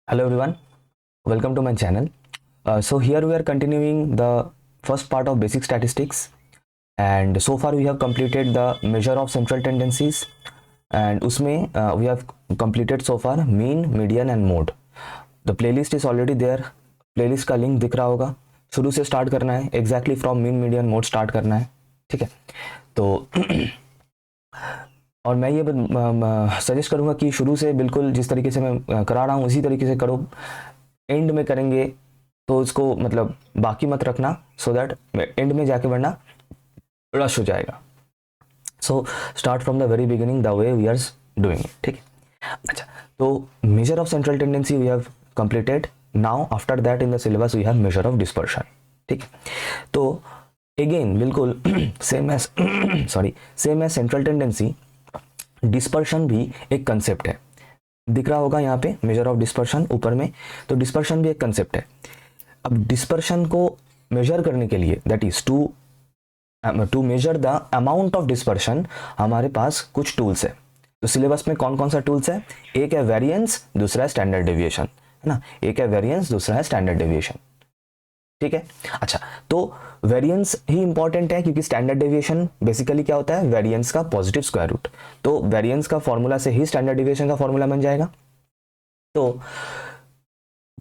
Hello everyone, welcome to my channel. So here we are continuing the first part of basic statistics, and so far we have completed the measure of central tendencies, and उसमें we have completed so far mean, median and mode. The playlist is already there. playlist का link दिख रहा होगा. शुरू से start करना है, exactly from mean, median, mode start करना है. ठीक है, तो और मैं ये सजेस्ट करूंगा कि शुरू से बिल्कुल जिस तरीके से मैं करा रहा हूँ उसी तरीके से करो. एंड में करेंगे तो उसको मतलब बाकी मत रखना, सो दैट एंड में जाके वरना रश हो जाएगा. So start from the very beginning the way we are doing it. ठीक है, अच्छा. तो measure of central tendency we have completed. Now after that in the syllabus we have measure of dispersion. ठीक है, तो again बिल्कुल same as same as central tendency, dispersion भी एक कंसेप्ट है. दिख रहा होगा यहाँ पे मेजर ऑफ डिस्पर्शन ऊपर में, तो डिस्पर्शन भी एक कंसेप्ट है. अब डिस्पर्शन को मेजर करने के लिए, that is to measure the amount of dispersion, हमारे पास कुछ टूल्स है. तो सिलेबस में कौन कौन सा टूल्स है? एक है वेरिएंस, दूसरा है स्टैंडर्ड डेविएशन, है ना. एक है वेरिएंस, दूसरा है स्टैंडर्ड डेविएशन. ठीक है, अच्छा. तो वेरिएंस ही इंपॉर्टेंट है क्योंकि स्टैंडर्ड डेविएशन बेसिकली क्या होता है? वेरिएंस का पॉजिटिव स्क्वायर रूट. तो वेरिएंस का फॉर्मूला से ही स्टैंडर्ड डेविएशन का फॉर्मूला बन जाएगा. तो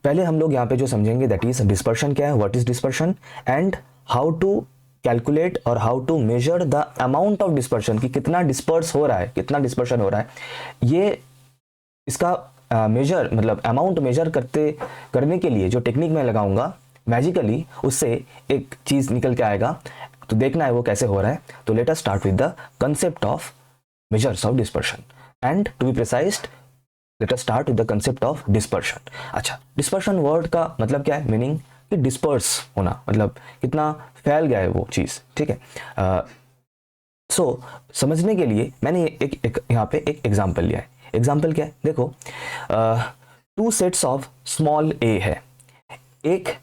पहले हम लोग यहाँ पे जो समझेंगे दैट इज डिस्पर्शन क्या है, what is dispersion, and how to calculate और how to measure the amount of dispersion, कि कितना डिस्पर्स हो रहा है, कितना डिस्पर्शन हो रहा है. ये इसका मेजर मतलब अमाउंट मेजर करने के लिए जो टेक्निक मैं लगाऊंगा, मैजिकली उससे एक चीज निकल के आएगा. तो देखना है वो कैसे हो रहा है. तो let us start with the concept of measures of dispersion, and to be precise let us start with the concept of dispersion. अच्छा, डिस्पर्शन वर्ड का मतलब क्या है? मीनिंग कि डिस्पर्स होना, मतलब कितना फैल गया है वो चीज. ठीक है, सो समझने के लिए मैंने एक यहाँ पे एक एग्जाम्पल लिया है. एग्जाम्पल क्या है? देखो, 2 सेट्स ऑफ स्मॉल ए है. एक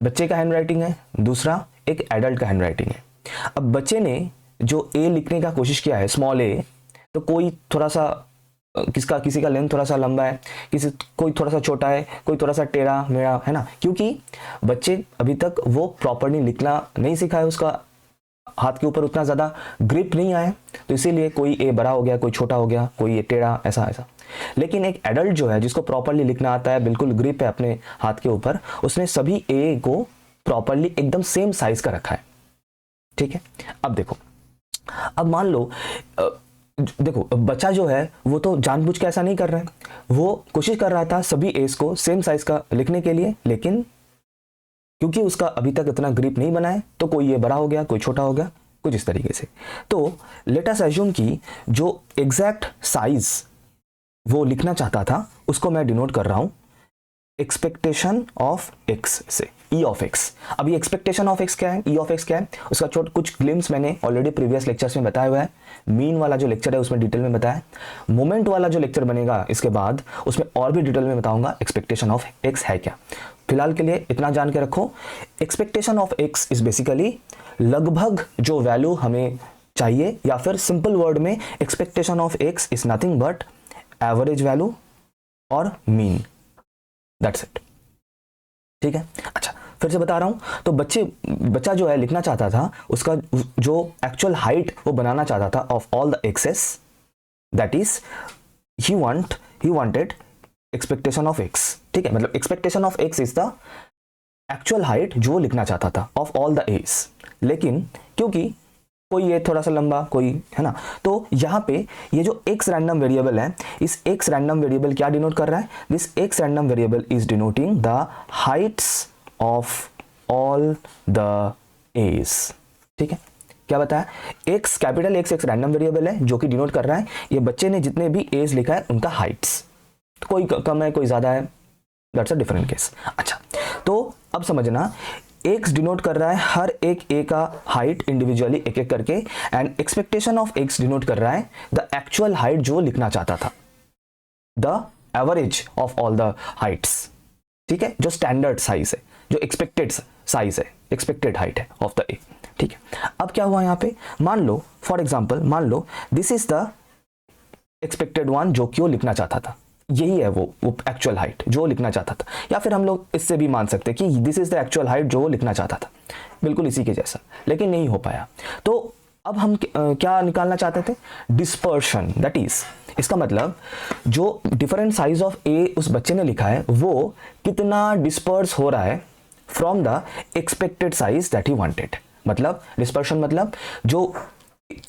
बच्चे का हैंड राइटिंग है, दूसरा एक एडल्ट का हैंड राइटिंग है. अब बच्चे ने जो ए लिखने का कोशिश किया है, स्मॉल ए, तो कोई थोड़ा सा किसी का लेंथ थोड़ा सा लंबा है, कोई थोड़ा सा छोटा है, कोई थोड़ा सा टेढ़ा मेढ़ा, है ना. क्योंकि बच्चे अभी तक वो प्रॉपर्ली लिखना नहीं सीखा है, उसका हाथ के ऊपर उतना ज्यादा ग्रिप नहीं आया, तो इसीलिए कोई ए बड़ा हो गया, कोई छोटा हो गया, कोई ए टेढ़ा, ऐसा ऐसा. लेकिन एक एडल्ट जो है, जिसको प्रॉपर्ली लिखना आता है, बिल्कुल ग्रिप है अपने हाथ के ऊपर, उसने सभी ए को प्रॉपर्ली एकदम सेम साइज का रखा है. ठीक है, अब देखो, अब मान लो देखो, बच्चा जो है वो तो जानबूझ के ऐसा नहीं कर रहा है, वो कोशिश कर रहा था सभी एस को सेम साइज का लिखने के लिए, लेकिन क्योंकि उसका अभी तक इतना ग्रिप नहीं बना है, तो कोई ये बड़ा हो गया, कोई छोटा हो गया, कुछ इस तरीके से. तो लेट अस अज्यूम कि जो एग्जैक्ट साइज वो लिखना चाहता था उसको मैं डिनोट कर रहा हूं एक्सपेक्टेशन ऑफ एक्स से, ई ऑफ एक्स. अभी एक्सपेक्टेशन ऑफ एक्स क्या है, ई ऑफ एक्स क्या है, उसका कुछ ग्लिम्स मैंने ऑलरेडी प्रीवियस लेक्चर्स में बताया हुआ है. मीन वाला जो लेक्चर है उसमें डिटेल में बताया. मोमेंट वाला जो लेक्चर बनेगा इसके बाद, उसमें और भी डिटेल में बताऊंगा एक्सपेक्टेशन ऑफ एक्स है क्या. फिलहाल के लिए इतना जान के रखो, expectation of x is basically लगभग जो वैल्यू हमें चाहिए, या फिर सिंपल वर्ड में expectation of x is nothing but average value और मीन, दैट्स इट. ठीक है, अच्छा फिर से बता रहा हूं. तो बच्चा जो है लिखना चाहता था, उसका जो एक्चुअल हाइट वो बनाना चाहता था of all the x's, that is he wanted expectation of x. ठीक है, मतलब expectation of x is the actual height जो लिखना चाहता था ऑफ ऑल द एस. लेकिन क्योंकि कोई ये थोड़ा सा लंबा, कोई, है ना, तो यहाँ पे ये जो एक्स रैंडम वेरिएबल है, इस एक्स रैंडम वेरिएबल क्या डिनोट कर रहा है? This x random variable is denoting the Heights of all the S. ठीक है, क्या बताया? X, capital x x random variable है जो कि डिनोट कर रहा है ये बच्चे ने जितने भी एज लिखा है उनका हाइट्स. तो कोई कम है, कोई ज्यादा है, दैट्स अ डिफरेंट केस. अच्छा, तो अब समझना, एक्स डिनोट कर रहा है हर एक ए का हाइट इंडिविजुअली एक एक करके, and expectation of x denote कर रहा है द एक्चुअल हाइट जो लिखना चाहता था, the average of all the Heights. ठीक है, जो स्टैंडर्ड साइज है, जो एक्सपेक्टेड साइज है, एक्सपेक्टेड हाइट है ऑफ द ए. ठीक है, अब क्या हुआ यहाँ पे, मान लो फॉर एग्जाम्पल, मान लो this is the expected one जो कि वो लिखना चाहता था. यही है वो एक्चुअल हाइट जो वो लिखना चाहता था, या फिर हम लोग इससे भी मान सकते हैं कि this is the actual height जो वो लिखना चाहता था, बिल्कुल इसी के जैसा, लेकिन नहीं हो पाया। तो अब हम क्या निकालना चाहते थे, डिस्पर्शन, दैट इज, इसका मतलब जो डिफरेंट साइज ऑफ ए उस बच्चे ने लिखा है वो कितना डिस्पर्स हो रहा है from the expected size that he wanted. मतलब डिस्पर्शन मतलब जो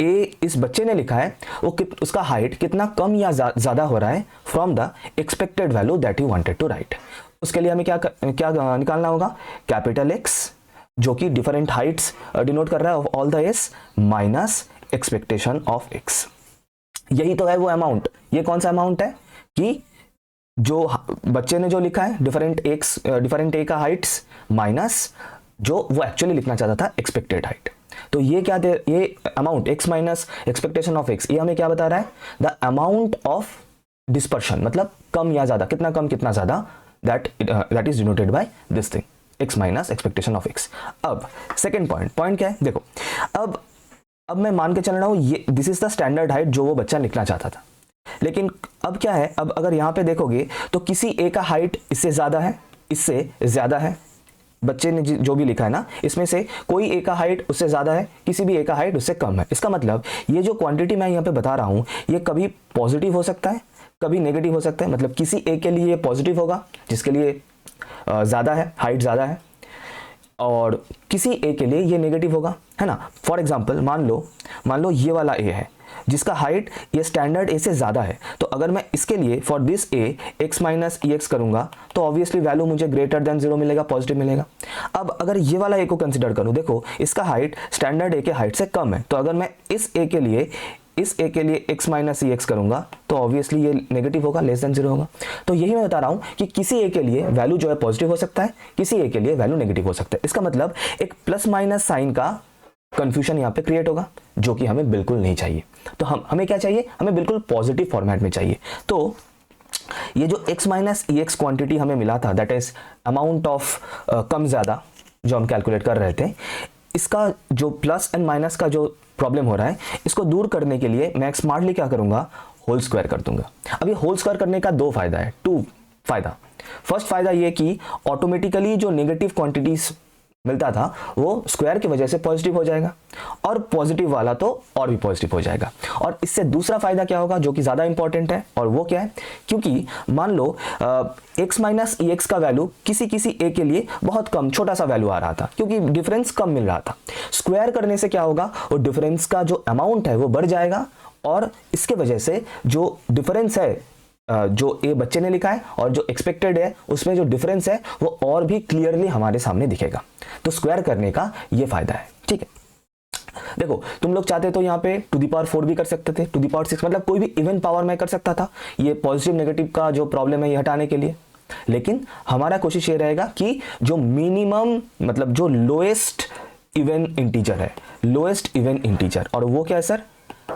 ए इस बच्चे ने लिखा है वो उसका हाइट कितना कम या ज्यादा हो रहा है from the expected value that he wanted to write. उसके लिए हमें क्या निकालना होगा, कैपिटल एक्स जो कि डिफरेंट हाइट्स डिनोट कर रहा है of all the S minus expectation of x. यही तो है वो अमाउंट। ये कौन सा अमाउंट है कि जो बच्चे ने जो लिखा है डिफरेंट ए का हाइट्स माइनस जो वो एक्चुअली लिखना चाहता था एक्सपेक्टेड हाइट। तो ये क्या दे, ये amount x minus expectation of x, ये हमें क्या बता रहा है, द अमाउंट ऑफ डिस्पर्शन, मतलब कम या ज्यादा, कितना कम कितना ज्यादा, that is denoted by this thing x minus expectation of x। अब सेकंड पॉइंट क्या है, देखो अब मैं मान के चल रहा हूं ये this is the standard height जो वो बच्चा लिखना चाहता था, लेकिन अब क्या है, अब अगर यहां पे देखोगे तो किसी a का हाइट इससे ज्यादा है, इससे ज्यादा है, बच्चे ने जो भी लिखा है ना, इसमें से कोई ए का हाइट उससे ज्यादा है, किसी भी ए का हाइट उससे कम है। इसका मतलब ये जो क्वांटिटी मैं यहाँ पे बता रहा हूँ ये कभी पॉजिटिव हो सकता है, कभी नेगेटिव हो सकता है। मतलब किसी ए के लिए ये पॉजिटिव होगा जिसके लिए ज्यादा है, हाइट ज्यादा है, और किसी ए के लिए ये नेगेटिव होगा, है ना। फॉर एग्जाम्पल मान लो ये वाला ए है जिसका हाइट ये स्टैंडर्ड ए से ज्यादा है, तो अगर मैं इसके लिए for this A x minus E x करूंगा तो ऑब्वियसली वैल्यू मुझे ग्रेटर देन 0 मिलेगा, पॉजिटिव मिलेगा। अब अगर ये वाला ए को कंसिडर करूं, देखो इसका हाइट स्टैंडर्ड ए के हाइट से कम है, तो अगर मैं इस ए के लिए x माइनस ई एक्स करूंगा तो ऑब्वियसली ये नेगेटिव होगा, लेस देन 0 होगा। तो यही मैं बता रहा हूं कि किसी ए के लिए वैल्यू जो है पॉजिटिव हो सकता है, किसी ए के लिए वैल्यू नेगेटिव हो सकता है। इसका मतलब एक प्लस माइनस साइन का कंफ्यूजन यहाँ पे क्रिएट होगा, जो कि हमें बिल्कुल नहीं चाहिए। तो हमें क्या चाहिए, हमें बिल्कुल पॉजिटिव फॉर्मेट में चाहिए। तो ये जो x माइनस ई एक्स क्वांटिटी हमें मिला था, दैट इज अमाउंट ऑफ कम ज्यादा जो हम कैलकुलेट कर रहे थे, इसका जो प्लस एंड माइनस का जो प्रॉब्लम हो रहा है, इसको दूर करने के लिए मैं स्मार्टली क्या करूंगा, होल स्क्वायर कर दूंगा। अब ये होल स्क्वायर करने का दो फायदा है, फर्स्ट फायदा ये कि ऑटोमेटिकली जो नेगेटिव क्वांटिटीज मिलता था वो स्क्वायर की वजह से पॉजिटिव हो जाएगा, और पॉजिटिव वाला तो और भी पॉजिटिव हो जाएगा। और इससे दूसरा फायदा क्या होगा जो कि ज्यादा इंपॉर्टेंट है, और वो क्या है, क्योंकि मान लो x माइनस ई एक्स का वैल्यू किसी ए के लिए बहुत कम, छोटा सा वैल्यू आ रहा था क्योंकि डिफरेंस कम मिल रहा था। स्क्वायर करने से क्या होगा, वो डिफरेंस का जो अमाउंट है वो बढ़ जाएगा, और इसके वजह से जो डिफरेंस है जो ए बच्चे ने लिखा है और जो एक्सपेक्टेड है उसमें जो डिफरेंस है वो और भी क्लियरली हमारे सामने दिखेगा। तो स्क्वायर करने का ये फायदा है, ठीक है। देखो तुम लोग चाहते तो यहाँ पे टू द पावर 4 भी कर सकते थे, टू द पावर 6, मतलब कोई भी इवन पावर में कर सकता था, ये पॉजिटिव नेगेटिव का जो प्रॉब्लम है ये हटाने के लिए। लेकिन हमारा कोशिश ये रहेगा कि जो मिनिमम, मतलब जो लोएस्ट इवन इंटीजर है, लोएस्ट इवन इंटीजर, और वो क्या है sir,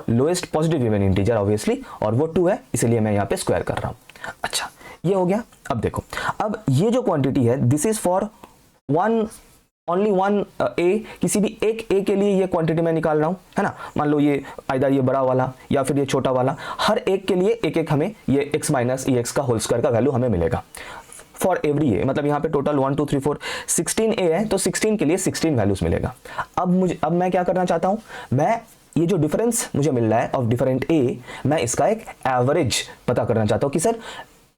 lowest positive even integer obviously, और वो 2 है, इसलिए मैं यहाँ पे स्क्वायर कर रहा हूं। अच्छा ये हो गया। अब देखो, अब ये जो क्वांटिटी है this is for only one a, किसी भी एक ए के लिए ये क्वांटिटी मैं निकाल रहा हूं, है ना। मान लो ये आइदर ये बड़ा वाला या फिर ये छोटा वाला, हर एक के लिए एक हमें ये x माइनस ई एक्स का होल स्क्वायर का वैल्यू हमें मिलेगा फॉर एवरी ए। मतलब यहाँ पे टोटल 1 2 3 4 16 ए है, तो 16 के लिए 16 वैल्यूज मिलेगा। अब मैं क्या करना चाहता हूं, मैं ये जो डिफरेंस मुझे मिल रहा है ऑफ डिफरेंट ए, मैं इसका एक एवरेज पता करना चाहता हूं कि सर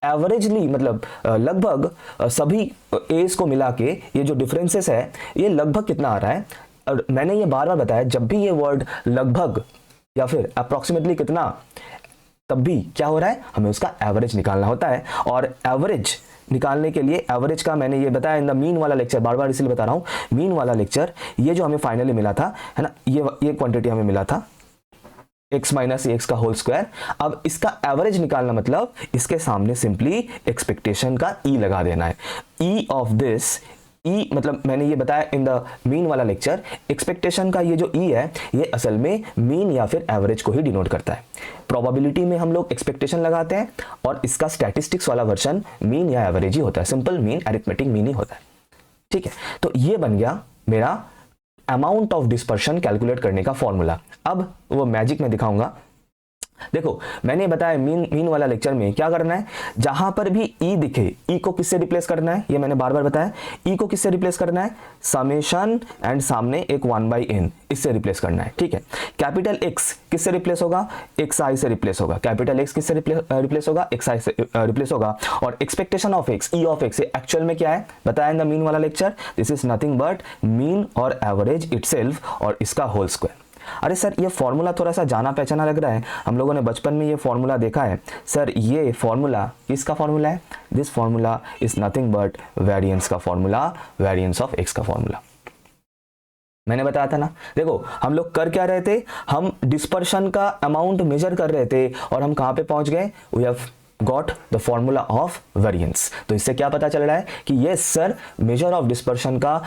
एवरेजली, मतलब लगभग सभी एज को मिला के ये जो डिफरेंसेस है ये लगभग कितना आ रहा है। और मैंने ये बार बार बताया, जब भी ये वर्ड लगभग या फिर अप्रोक्सीमेटली कितना, तब भी क्या हो रहा है, हमें उसका एवरेज निकालना होता है। और एवरेज निकालने के लिए एवरेज का मैंने ये बताया इन द मीन वाला लेक्चर, बार बार इसलिए बता रहा हूं, मीन वाला लेक्चर, ये जो हमें फाइनली मिला था, है ना, ये क्वांटिटी हमें मिला था x माइनस एक्स का होल स्क्वायर। अब इसका एवरेज निकालना मतलब इसके सामने सिंपली एक्सपेक्टेशन का e लगा देना है। e ऑफ दिस, e मतलब मैंने ये बताया इन द मीन वाला लेक्चर, एक्सपेक्टेशन का ये जो e है ये असल में मीन या फिर एवरेज को ही डिनोट करता है। प्रोबेबिलिटी में हम लोग एक्सपेक्टेशन लगाते हैं और इसका स्टैटिस्टिक्स वाला वर्जन मीन या एवरेज ही होता है, simple mean, arithmetic mean he होता है, ठीक है। तो ये बन गया मेरा अमाउंट ऑफ डिस्पर्शन कैलकुलेट करने का फॉर्मूला। अब वो मैजिक में दिखाऊंगा। देखो मैंने बताया मीन वाला लेक्चर में क्या करना है, जहां पर भी ई दिखे, ई को किससे रिप्लेस करना है, ये मैंने बार बार बताया, ई को किससे रिप्लेस करना है, समेशन एंड सामने एक 1/n, इससे रिप्लेस करना है। ठीक है, कैपिटल एक्स किससे रिप्लेस होगा, एक्स आई से रिप्लेस होगा, कैपिटल एक्स किससे रिप्लेस होगा, एक्स आई से रिप्लेस होगा। और expectation of x, E of x, actual में क्या है बताया इन द मीन वाला lecture, this is nothing but mean और एवरेज इटसेल्फ और इसका होल स्क्वायर। अरे सर ये फॉर्मूला थोड़ा सा जाना पहचाना लग रहा है, हम लोगों ने बचपन में ये फॉर्मूला देखा है। सर ये फॉर्मूला किसका फॉर्मूला है, this formula is nothing but variance का फॉर्मूला, वेरिएंस ऑफ एक्स का फॉर्मूला। मैंने बताया था ना, देखो हम लोग कर क्या रहे थे, हम डिस्पर्शन का अमाउंट मेजर कर रहे थे और हम कहां पे पहुंच गए, we have got the formula of variance. तो इससे क्या पता चल रहा है कि yes sir, measure of dispersion का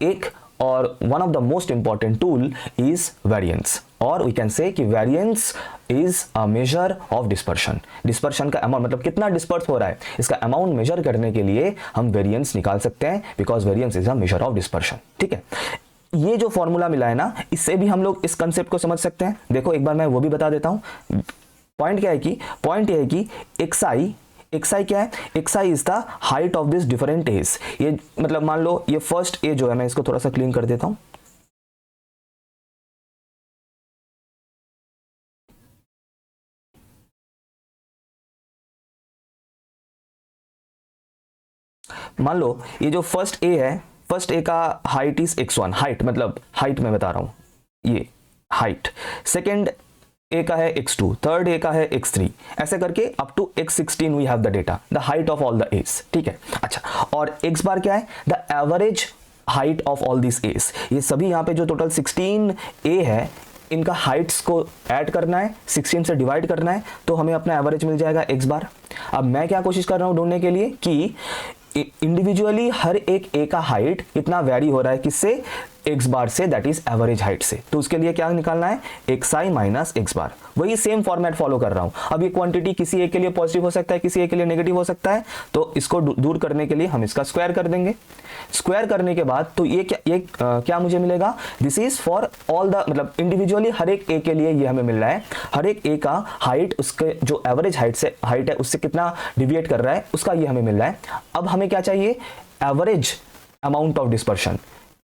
एक और one of the most important tool is variance, और वी कैन से कि variance is a measure of dispersion. Dispersion का अमाउंट मतलब कितना डिस्पर्स हो रहा है, इसका अमाउंट मेजर करने के लिए हम वेरिएंस निकाल सकते हैं, because variance is a measure of dispersion. ठीक है, ये जो फॉर्मूला मिला है ना, इससे भी हम लोग इस कंसेप्ट को समझ सकते हैं। देखो एक बार मैं वो भी बता देता हूं। पॉइंट क्या है कि, पॉइंट ये है कि xi क्या है, xi is the height of this different age. ये मतलब मान लो ये फर्स्ट ए जो है, मैं इसको थोड़ा सा क्लीन कर देता हूं। मान लो ये जो फर्स्ट ए है, फर्स्ट ए का हाइट इज x1, हाइट मतलब हाइट मैं बता रहा हूं, ये हाइट। सेकेंड ए का है x2, थर्ड ए का है x3, ऐसे करके up to x16 we have the data, the height of all the age. ठीक है, अच्छा, और x बार क्या है, the average height of all this age. ये सभी यहाँ पे जो टोटल 16 ए है, इनका हाइट्स को ऐड करना है, 16 से डिवाइड करना है, तो हमें अपना एवरेज मिल जाएगा x बार। अब मैं क्या कोशिश कर रहा हूं ढूंढने के लिए कि इंडिविजुअली हर एक ए का हाइट कितना वेरी हो रहा है, किससे, एक्स बार से, दैट इज एवरेज हाइट से। तो उसके लिए क्या निकालना है, एक्स आई माइनस एक्स बार। वही सेम फॉर्मेट फॉलो कर रहा हूं। अब ये क्वांटिटी किसी एक के लिए पॉजिटिव हो सकता है, किसी एक के लिए नेगेटिव हो सकता है, तो इसको दूर करने के लिए हम इसका स्क्वायर कर देंगे। स्क्वायर करने के बाद तो ये क्या मुझे मिलेगा, this is for all the, मतलब इंडिविजुअली हर एक ए के लिए ये हमें मिल रहा है, हर एक ए का हाइट उसके जो एवरेज हाइट है उससे कितना डिविएट कर रहा है, उसका ये हमें मिल रहा है। अब हमें क्या चाहिए, average amount of dispersion,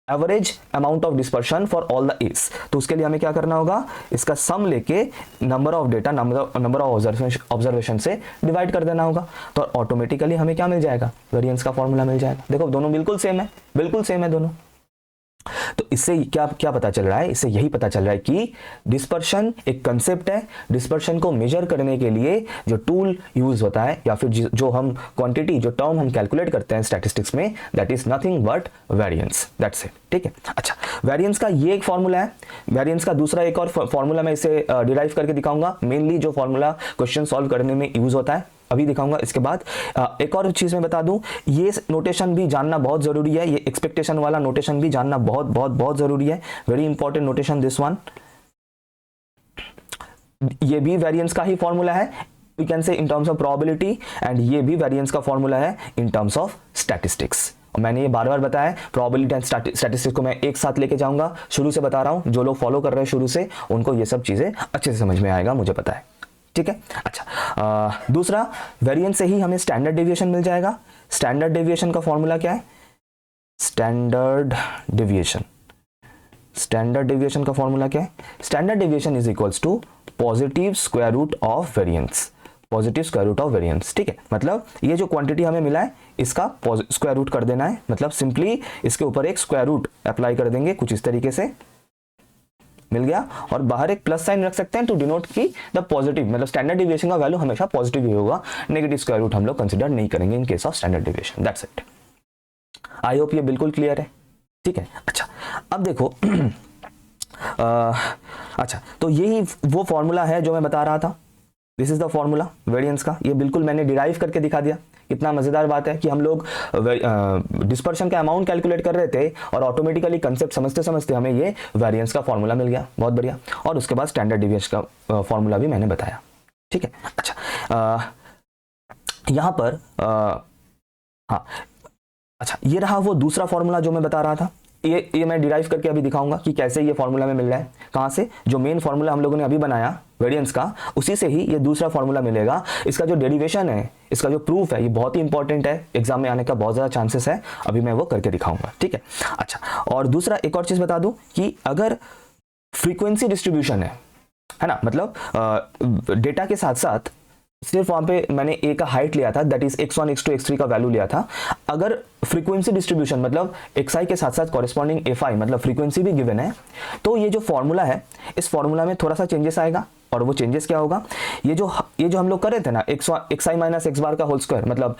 average amount of dispersion for all the age. तो उसके लिए हमें क्या करना होगा, इसका सम लेके number of data, number of observation से डिवाइड कर देना होगा, तो ऑटोमेटिकली हमें क्या मिल जाएगा, वेरिएंस का फॉर्मूला मिल जाएगा। देखो दोनों बिल्कुल सेम है, बिल्कुल सेम है दोनों। तो इससे क्या पता चल रहा है, इससे यही पता चल रहा है कि डिस्पर्शन एक कंसेप्ट है। डिस्पर्शन को मेजर करने के लिए जो टूल यूज होता है, या फिर जो हम क्वांटिटी, जो टर्म हम कैलकुलेट करते हैं स्टैटिस्टिक्स में, that is nothing but variance, that's it. ठीक है, अच्छा, वेरिएंस का ये एक फॉर्मूला है। वेरिएंस का दूसरा एक और फॉर्मूला मैं इसे डिराइव करके दिखाऊंगा, मेनली जो फॉर्मूला क्वेश्चन सॉल्व करने में यूज होता है, अभी दिखाऊंगा। इसके बाद एक और चीज मैं बता दूं, ये नोटेशन भी जानना बहुत जरूरी है, ये एक्सपेक्टेशन वाला नोटेशन भी जानना बहुत बहुत बहुत जरूरी है, very important notation this one. ये भी वेरिएंस का ही फॉर्मूला है, we can say in terms of probability, and ये भी वेरिएंस का फॉर्मूला है इन टर्म्स ऑफ स्टैटिस्टिक्स। मैंने ये बार बार बताया, प्रोबेबिलिटी एंड स्टैटिस्टिक्स को मैं एक साथ लेके जाऊंगा, शुरू से बता रहा हूं, जो लोग फॉलो कर रहे हैं शुरू से, उनको ये सब चीजें अच्छे से समझ में आएगा, मुझे पता है। ठीक है, अच्छा, दूसरा, वेरिएंस से ही हमें स्टैंडर्ड डेविएशन मिल जाएगा। स्टैंडर्ड डेविएशन का फॉर्मूला क्या है, स्टैंडर्ड डेविएशन का फॉर्मूला क्या है, standard deviation is equals to positive square root of variance, positive square root of variance. ठीक है, मतलब ये जो क्वांटिटी हमें मिला है इसका स्क्वायर रूट कर देना है, मतलब सिंपली इसके ऊपर एक स्क्वायर रूट अप्लाई कर देंगे, कुछ इस तरीके से मिल गया, और बाहर एक प्लस साइन रख सकते हैं टू डिनोट की द पॉजिटिव, मतलब स्टैंडर्ड डेविएशन का वैल्यू हमेशा पॉजिटिव ही होगा, नेगेटिव स्क्वायर रूट हम लोग कंसीडर नहीं करेंगे in case of standard deviation, that's it. I hope ये बिल्कुल क्लियर है। ठीक है, अच्छा, अब देखो अच्छा, तो यही वो फॉर्मूला है जो मैं बता रहा था, this is the formula variance का, ये बिल्कुल मैंने डिराइव करके दिखा दिया। कितना मजेदार बात है कि हम लोग डिस्पर्शन का अमाउंट कैलकुलेट कर रहे थे और ऑटोमेटिकली कंसेप्ट समझते समझते हमें ये वेरिएंस का फॉर्मूला मिल गया, बहुत बढ़िया। और उसके बाद स्टैंडर्ड डेविएशन का फॉर्मूला भी मैंने बताया। ठीक है, अच्छा, यहां पर हाँ, अच्छा, ये रहा वो दूसरा फॉर्मूला जो मैं बता रहा था, ये मैं डिराइव करके अभी दिखाऊंगा कि कैसे ये फॉर्मूला में मिल रहा है, कहाँ से, जो मेन फॉर्मूला हम लोगों ने अभी बनाया वेरिएंस का, उसी से ही ये दूसरा फॉर्मूला मिलेगा। इसका जो डेरिवेशन है, इसका जो प्रूफ है, ये बहुत ही इंपॉर्टेंट है, एग्जाम में आने का बहुत ज़्यादा चांसेस है, अभी मैं वो करके दिखाऊंगा, ठीक है। अच्छा, और दूसरा एक और चीज़ बता दूं कि अगर फ्रीक्वेंसी डिस्ट्रीब्यूशन है ना, मतलब डेटा के साथ साथ सिर्फ वहां पे मैंने ए का हाइट लिया था, that is x1 x2 x3 का वैल्यू लिया था। अगर फ्रीक्वेंसी डिस्ट्रीब्यूशन मतलब xi के साथ साथ कॉरेस्पॉन्डिंग fi मतलब फ्रीक्वेंसी भी गिवन है, तो ये जो फॉर्मूला है, इस फॉर्मूला में थोड़ा सा चेंजेस आएगा। और वो चेंजेस क्या होगा, ये जो हम लोग कर रहे थे ना, xi माइनस एक्स बार का होल स्क्वायर, मतलब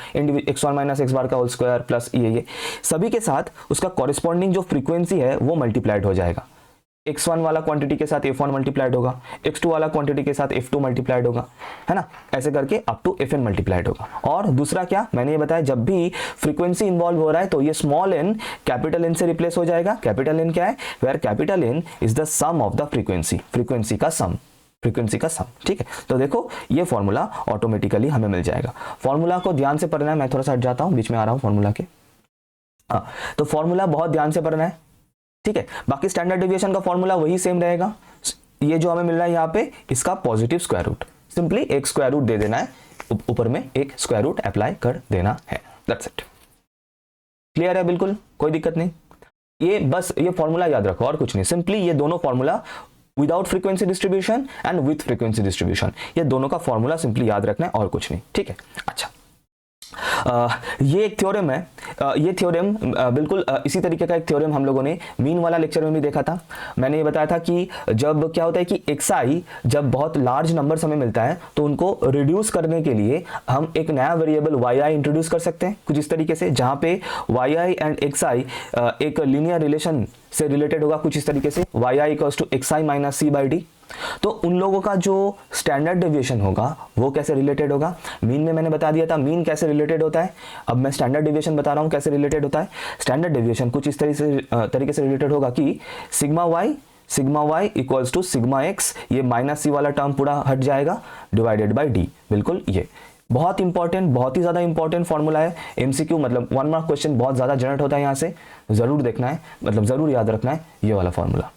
x1 माइनस एक्स बार का होल स्क्वायर प्लस ये सभी के साथ उसका कॉरेस्पॉन्डिंग जो फ्रीक्वेंसी है वो मल्टीप्लाइड हो जाएगा। x1 वाला क्वांटिटी के साथ f1 मल्टीप्लाइड होगा, x2 वाला क्वांटिटी के साथ f2 मल्टीप्लाइड होगा, है ना, ऐसे करके अप टू fn मल्टीप्लाइड होगा। और दूसरा क्या, मैंने ये बताया, जब भी फ्रीक्वेंसी इन्वॉल्व हो रहा है तो ये स्मॉल n कैपिटल n से रिप्लेस हो जाएगा। कैपिटल n क्या है, where capital n is the sum of the frequency का सम, ठीक है। तो देखो ये फॉर्मूला ऑटोमेटिकली हमें मिल जाएगा। फॉर्मूला को ध्यान से पढ़ना है, मैं थोड़ा सा हट जाता हूं, बीच में आ रहा हूं फॉर्मूला के। तो फॉर्मूला बहुत ध्यान से पढ़ना है, ठीक है। बाकी स्टैंडर्ड डेविएशन का फॉर्मूला वही सेम रहेगा। ये जो हमें मिल रहा है यहाँ पे, इसका पॉजिटिव स्क्वायर रूट, सिंपली एक स्क्वायर रूट दे देना है, ऊपर में एक स्क्वायर रूट अप्लाई कर देना है, दैट्स इट। क्लियर है, बिल्कुल कोई दिक्कत नहीं। ये बस ये फॉर्मूला याद रखो और कुछ नहीं, सिंपली ये दोनों formula without frequency distribution and with frequency distribution, ये दोनों का फॉर्मूला सिंपली याद रखना है और कुछ नहीं, ठीक है। अच्छा, ये एक थ्योरम है, ये थ्योरम बिल्कुल इसी तरीके का एक थ्योरम हम लोगों ने मीन वाला लेक्चर में भी देखा था। मैंने ये बताया था कि जब क्या होता है कि xi जब बहुत लार्ज नंबर्स हमें मिलता है तो उनको रिड्यूस करने के लिए हम एक नया वेरिएबल yi इंट्रोड्यूस कर सकते हैं, कुछ इस तरीके से, जहां पे yi एंड xi एक लीनियर रिलेशन से रिलेटेड होगा, कुछ इस तरीके से, yi equals to xi minus c by d. तो उन लोगों का जो स्टैंडर्ड डेविएशन होगा वो कैसे रिलेटेड होगा, मीन में मैंने बता दिया था मीन कैसे रिलेटेड होता है, अब मैं स्टैंडर्ड डेविएशन बता रहा हूं कैसे रिलेटेड होता है। स्टैंडर्ड डेविएशन कुछ इस तरीके से रिलेटेड होगा कि sigma y equals to sigma x, ये माइनस सी वाला टर्म पूरा हट जाएगा, डिवाइडेड बाई डी। बिल्कुल, ये बहुत इंपॉर्टेंट, बहुत ही ज्यादा इंपॉर्टेंट फॉर्मूला है, एमसीक्यू मतलब 1 मार्क क्वेश्चन बहुत ज्यादा जनरेट होता है यहाँ से, जरूर देखना है, मतलब जरूर याद रखना है ये वाला फॉर्मूला,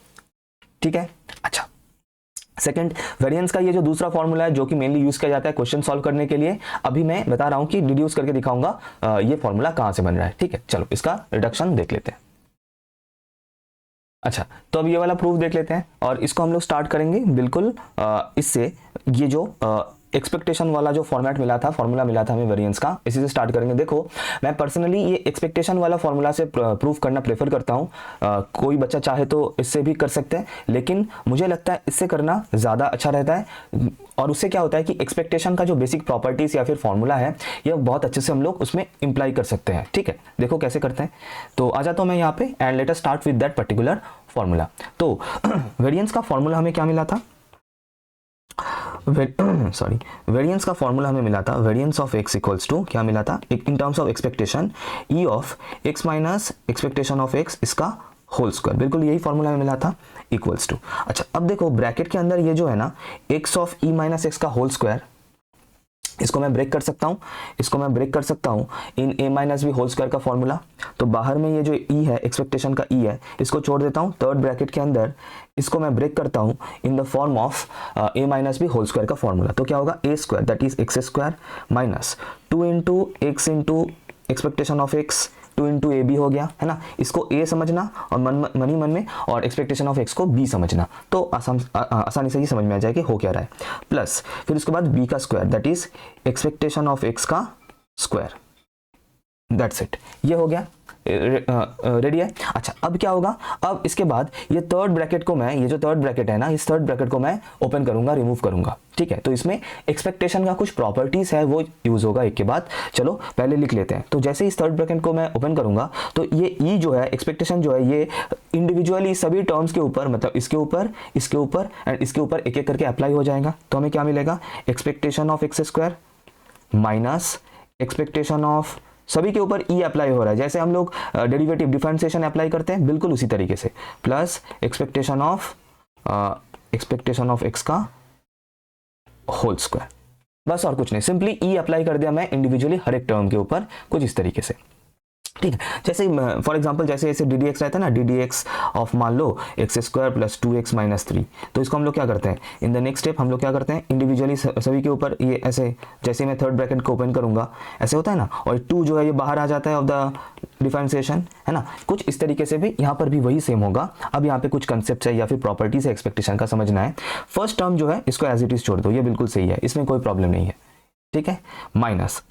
ठीक है। अच्छा, सेकंड वेरिएंस का ये जो दूसरा फॉर्मूला है जो कि मेनली यूज किया जाता है क्वेश्चन सॉल्व करने के लिए, अभी मैं बता रहा हूं कि डिड्यूस करके दिखाऊंगा ये फॉर्मूला कहां से बन रहा है, ठीक है। चलो इसका रिडक्शन देख लेते हैं। अच्छा, तो अब ये वाला प्रूफ देख लेते हैं और इसको हम लोग स्टार्ट करेंगे बिल्कुल इससे, ये जो एक्सपेक्टेशन वाला जो फॉर्मेट मिला था, फॉर्मूला मिला था हमें वेरिएंस का, इसी से स्टार्ट करेंगे। देखो मैं पर्सनली ये एक्सपेक्टेशन वाला फॉर्मूला से प्रूफ करना प्रेफर करता हूँ, कोई बच्चा चाहे तो इससे भी कर सकते हैं, लेकिन मुझे लगता है इससे करना ज़्यादा अच्छा रहता है। और उससे क्या होता है कि एक्सपेक्टेशन का जो बेसिक प्रॉपर्टीज या फिर फॉर्मूला है ये बहुत अच्छे से हम लोग उसमें इंप्लाई कर सकते हैं, ठीक है। देखो कैसे करते हैं, तो आ जाता हूँ मैं यहाँ पे and let us start with that particular formula. तो वेरिएंस का फॉर्मूला हमें क्या मिला था, वेरिएंस का फॉर्मूला हमें मिला था, variance of x equals to क्या मिला था, in terms of expectation e of x minus expectation of x इसका होल स्क्वायर, बिल्कुल यही फॉर्मूला में मिला था, इक्वल्स टू। अच्छा, अब देखो ब्रैकेट के अंदर ये जो है ना x of e minus x का होल स्क्वायर, इसको मैं ब्रेक कर सकता हूँ in a minus b whole square का फॉर्मूला। तो बाहर में ये जो e है, एक्सपेक्टेशन का e है, इसको छोड़ देता हूँ थर्ड ब्रैकेट के अंदर, इसको मैं ब्रेक करता हूँ in the form of a minus b whole square का फॉर्मूला। तो क्या होगा, a square that is x square minus 2 into x into expectation of x, 2 into a b हो गया, है ना। इसको a समझना और मन ही मन में, और एक्सपेक्टेशन ऑफ x को b समझना, तो आसानी से ही समझ में आ जाए कि हो क्या रहा है। प्लस फिर उसके बाद b का square that is expectation of x का स्क्वायर, दैट्स इट, ये हो गया, रेडी है। अच्छा, अब क्या होगा, अब इसके बाद ये थर्ड ब्रैकेट को मैं, ये जो थर्ड ब्रैकेट है ना, इस थर्ड ब्रैकेट को मैं ओपन करूंगा, रिमूव करूंगा, ठीक है। तो इसमें एक्सपेक्टेशन का कुछ प्रॉपर्टीज है वो यूज होगा एक के बाद, चलो पहले लिख लेते हैं। तो जैसे इस थर्ड ब्रैकेट को मैं ओपन करूंगा तो ये ई जो है, एक्सपेक्टेशन जो है, ये इंडिविजुअली सभी टर्म्स के ऊपर, मतलब इसके ऊपर, इसके ऊपर एंड इसके ऊपर एक एक करके अप्लाई हो जाएगा। तो हमें क्या मिलेगा, expectation of x square minus expectation of, सभी के ऊपर ई अप्लाई हो रहा है, जैसे हम लोग डेरिवेटिव डिफरेंशिएशन अप्लाई करते हैं बिल्कुल उसी तरीके से, प्लस एक्सपेक्टेशन ऑफ एक्स का होल स्क्वायर, बस और कुछ नहीं, सिंपली ई अप्लाई कर दिया मैं इंडिविजुअली हर एक टर्म के ऊपर, कुछ इस तरीके से। ठीक है। जैसे फॉर एग्जांपल जैसे ऐसे डी डी एक्स रहता है ना, डी डी एक्स ऑफ मान लो X square plus 2x minus 3, तो इसको हम लोग क्या करते हैं, इन द नेक्स्ट स्टेप हम लोग क्या करते हैं, इंडिविजुअली सभी के ऊपर ये ऐसे, जैसे मैं थर्ड ब्रैकेट को ओपन करूंगा ऐसे होता है ना, और 2 जो है ये बाहर आ जाता है ऑफ द डिफरेंशिएशन, है ना, कुछ इस तरीके से भी यहाँ पर भी वही सेम होगा। अब यहाँ पे कुछ कंसेप्ट है या फिर प्रॉपर्टीज है एक्सपेक्टेशन का समझना है। फर्स्ट टर्म जो है इसको एज इट इज छोड़ दो, ये बिल्कुल सही है, इसमें कोई प्रॉब्लम नहीं है, ठीक है। माइनस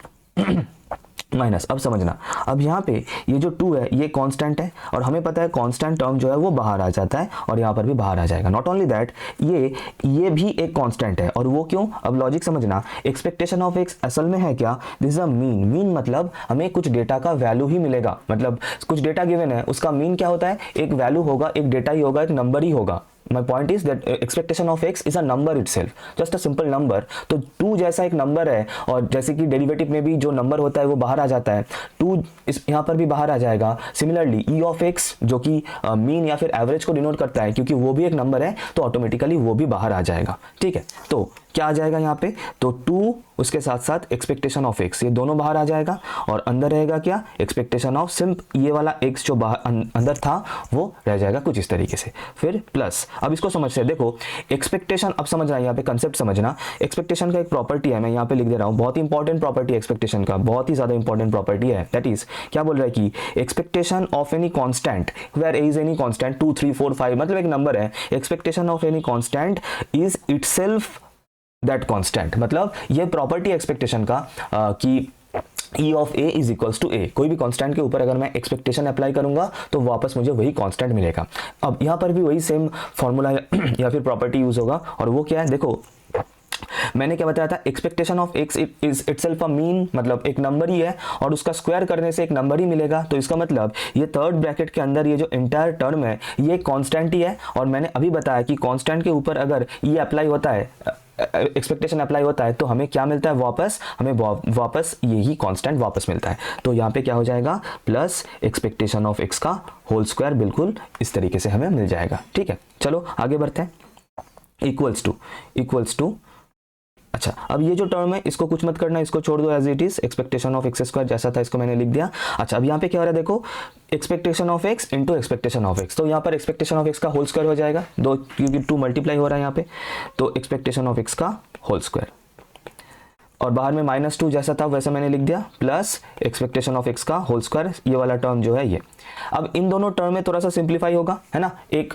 माइनस, अब समझना, अब यहाँ पे ये जो 2 है ये कांस्टेंट है, और हमें पता है कांस्टेंट टर्म जो है वो बाहर आ जाता है और यहाँ पर भी बाहर आ जाएगा। नॉट ओनली दैट, ये भी एक कांस्टेंट है, और वो क्यों, अब लॉजिक समझना। एक्सपेक्टेशन ऑफ एक्स असल में है क्या, this is a mean. Mean मतलब हमें कुछ डेटा का वैल्यू ही मिलेगा, मतलब कुछ डेटा गिवन है, उसका मीन क्या होता है, एक वैल्यू होगा, एक डेटा ही होगा, एक नंबर ही होगा। My point is that expectation of x is a number itself, just a simple number। तो 2 जैसा एक नंबर है, और जैसे कि डेरिवेटिव में भी जो नंबर होता है वो बाहर आ जाता है, 2 इस यहाँ पर भी बाहर आ जाएगा। सिमिलरली e ऑफ x जो कि मीन या फिर एवरेज को डिनोट करता है, क्योंकि वो भी एक नंबर है तो ऑटोमेटिकली वो भी बाहर आ जाएगा, ठीक है। तो क्या आ जाएगा यहाँ पे, तो 2 उसके साथ साथ एक्सपेक्टेशन ऑफ x, ये दोनों बाहर आ जाएगा, और अंदर रहेगा क्या, एक्सपेक्टेशन ऑफ सिंप ये वाला x जो बाहर अंदर था वो रह जाएगा कुछ इस तरीके से। फिर प्लस, अब इसको समझते हैं, देखो एक्सपेक्टेशन, अब समझना यहाँ पे कंसेप्ट समझना। एक्सपेक्टेशन का एक प्रॉपर्टी है, मैं यहाँ पे लिख दे रहा हूँ, बहुत ही इंपॉर्टेंट प्रॉपर्टी है एक्सपेक्टेशन का, बहुत ही ज्यादा इंपॉर्टेंट प्रॉपर्टी है। दैट इज क्या बोल रहा है कि expectation of any constant where a is any constant 2 3 4 5, मतलब एक नंबर है, expectation of any constant is itself that constant. मतलब ये प्रॉपर्टी एक्सपेक्टेशन का कि E of A is equals to A, कोई भी कांस्टेंट के ऊपर अगर मैं एक्सपेक्टेशन अप्लाई करूंगा तो वापस मुझे वही कांस्टेंट मिलेगा। अब यहाँ पर भी वही सेम फॉर्मूला या फिर प्रॉपर्टी यूज होगा, और वो क्या है, देखो मैंने क्या बताया था, expectation of x is itself a mean, मतलब एक नंबर ही है, और उसका स्क्वायर करने से एक नंबर ही मिलेगा। तो इसका मतलब ये थर्ड ब्रैकेट के अंदर ये जो एंटायर टर्म है ये कांस्टेंट ही है, और मैंने अभी बताया कि कांस्टेंट के ऊपर अगर ये अप्लाई होता है, एक्सपेक्टेशन अप्लाई होता है, तो हमें क्या मिलता है वापस, हमें वापस यही कांस्टेंट वापस मिलता है। तो यहाँ पे क्या हो जाएगा, प्लस एक्सपेक्टेशन ऑफ एक्स का होल स्क्वायर, बिल्कुल इस तरीके से हमें मिल जाएगा, ठीक है। चलो आगे बढ़ते हैं, इक्वल्स टू अच्छा, अब ये जो टर्म है इसको कुछ मत करना, इसको छोड़ दो as it is, expectation of x square जैसा था इसको मैंने लिख दिया। अच्छा, अब यहाँ पे क्या हो रहा है, देखो expectation of x into expectation of x, तो यहाँ पर एक्सपेक्टेशन ऑफ एक्स का होल स्क्वायर हो जाएगा, दो क्योंकि 2 मल्टीप्लाई हो रहा है यहाँ पे, तो एक्सपेक्टेशन ऑफ एक्स का होल स्क्वायर, और बाहर में -2 जैसा था वैसा मैंने लिख दिया, प्लस एक्सपेक्टेशन ऑफ एक्स का होल स्क्वायर, ये वाला टर्म जो है ये। अब इन दोनों टर्म में थोड़ा सा सिंप्लीफाई होगा, है ना, एक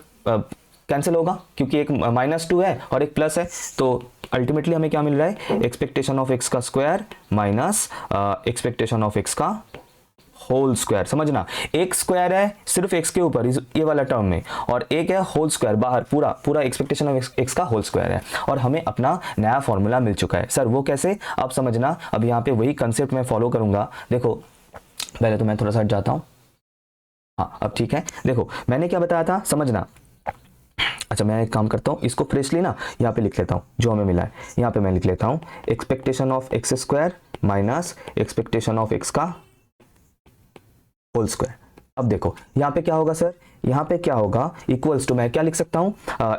कैंसिल होगा क्योंकि एक -2 है और एक प्लस है, तो अल्टीमेटली हमें क्या मिल रहा है, एक्सपेक्टेशन ऑफ एक्स का square minus expectation of x का होल स्क्वायर। समझना, एक स्क्वायर है सिर्फ एक्स के ऊपर ये वाला टर्म में, और एक है होल स्क्वायर बाहर, पूरा एक्सपेक्टेशन ऑफ एक्स का होल स्क्वायर है, और हमें अपना नया फॉर्मूला मिल चुका है। सर वो कैसे, अब समझना, अब यहाँ पे वही कंसेप्ट मैं फॉलो करूंगा। देखो पहले तो मैं थोड़ा सा हट जाता हूँ, हाँ अब ठीक है। देखो मैंने क्या बताया था, समझना। अच्छा मैं एक काम करता हूँ, इसको फ्रेशली ना यहाँ पे लिख लेता हूँ, जो हमें मिला है यहाँ पे मैं लिख लेता हूँ, expectation of x square minus expectation of x का होल स्क्वायर। अब देखो यहाँ पे क्या होगा सर, यहाँ पे क्या होगा, इक्वल्स टू, मैं क्या लिख सकता हूँ,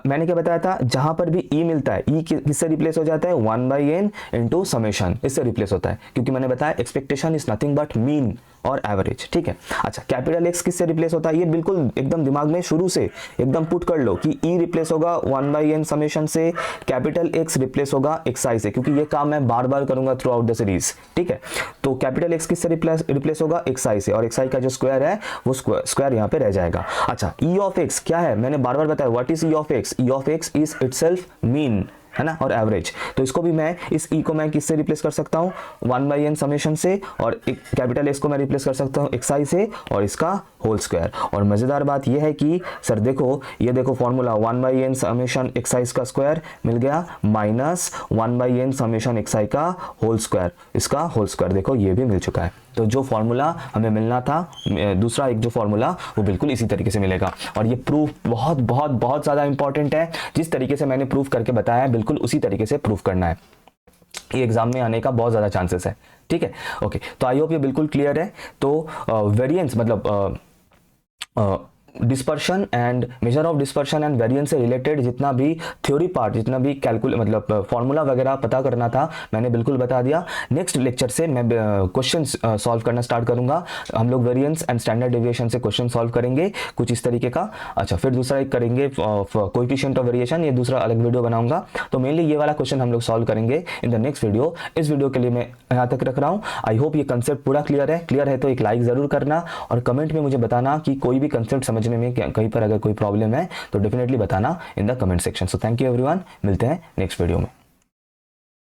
मैंने क्या बताया था, जहां पर भी e मिलता है, e किससे रिप्लेस हो जाता है, 1/n इंटू समेशन, इससे रिप्लेस होता है, क्योंकि मैंने बताया expectation is nothing but mean और एवरेज, ठीक है। अच्छा कैपिटल एक्स किससे रिप्लेस होता है, ये बिल्कुल एकदम दिमाग में शुरू से एकदम पुट कर लो कि e रिप्लेस होगा 1/n समेशन से, कैपिटल एक्स रिप्लेस होगा xi से, क्योंकि ये काम मैं बार बार करूंगा थ्रू आउट द सीरीज, ठीक है। तो कैपिटल एक्स किससे रिप्लेस होगा, xi से, और xi का जो स्क्वायर है वो स्क्वायर यहाँ पे रह जाएगा। अच्छा e ऑफ x क्या है, मैंने बार बार बताया, what is e of x, e of x is itself mean, है ना, और एवरेज। तो इसको भी मैं, इस e को मैं किससे रिप्लेस कर सकता हूँ, 1/n समेशन से, और एक कैपिटल S को मैं रिप्लेस कर सकता हूँ xi से, और इसका होल स्क्वायर। और मजेदार बात यह है कि सर देखो, ये देखो फॉर्मूला 1/n समेशन xi का स्क्वायर मिल गया माइनस 1/n समेशन xi का होल स्क्वायर, इसका होल स्क्वायर देखो ये भी मिल चुका है। तो जो फॉर्मूला हमें मिलना था, दूसरा एक जो फॉर्मूला, वो बिल्कुल इसी तरीके से मिलेगा। और ये प्रूफ बहुत बहुत बहुत ज़्यादा इंपॉर्टेंट है, जिस तरीके से मैंने प्रूफ करके बताया है बिल्कुल उसी तरीके से प्रूफ करना है, ये एग्जाम में आने का बहुत ज़्यादा चांसेस है, ठीक है। ओके, तो आई होप ये बिल्कुल क्लियर है। तो वेरिएंस मतलब dispersion and major of dispersion and variance से रिलेटेड जितना भी थ्योरी पार्ट, जितना भी कैलकुलेट मतलब फॉर्मूला वगैरह पता करना था, मैंने बिल्कुल बता दिया। नेक्स्ट लेक्चर से मैं क्वेश्चन सॉल्व करना स्टार्ट करूंगा। हम लोग वेरिएंस एंड स्टैंडर्ड डेविएशन से क्वेश्चन सॉल्व करेंगे कुछ इस तरीके का। अच्छा, फिर दूसरा एक करेंगे कोएफिशिएंट ऑफ वेरिएशन, ये दूसरा अलग वीडियो बनाऊंगा। तो मेनली ये वाला क्वेश्चन हम लोग सॉल्व करेंगे इन द नेक्स्ट वीडियो। इस वीडियो के लिए मैं यहाँ तक रख रहा हूँ। आई होप ये कंसेप्ट पूरा क्लियर है तो एक लाइक जरूर करना और कमेंट में मुझे बताना कि कोई भी कंसेप्ट समझने में कहीं पर अगर कोई प्रॉब्लम है तो डेफिनेटली बताना in the comment section. So thank you everyone, मिलते हैं नेक्स्ट वीडियो में।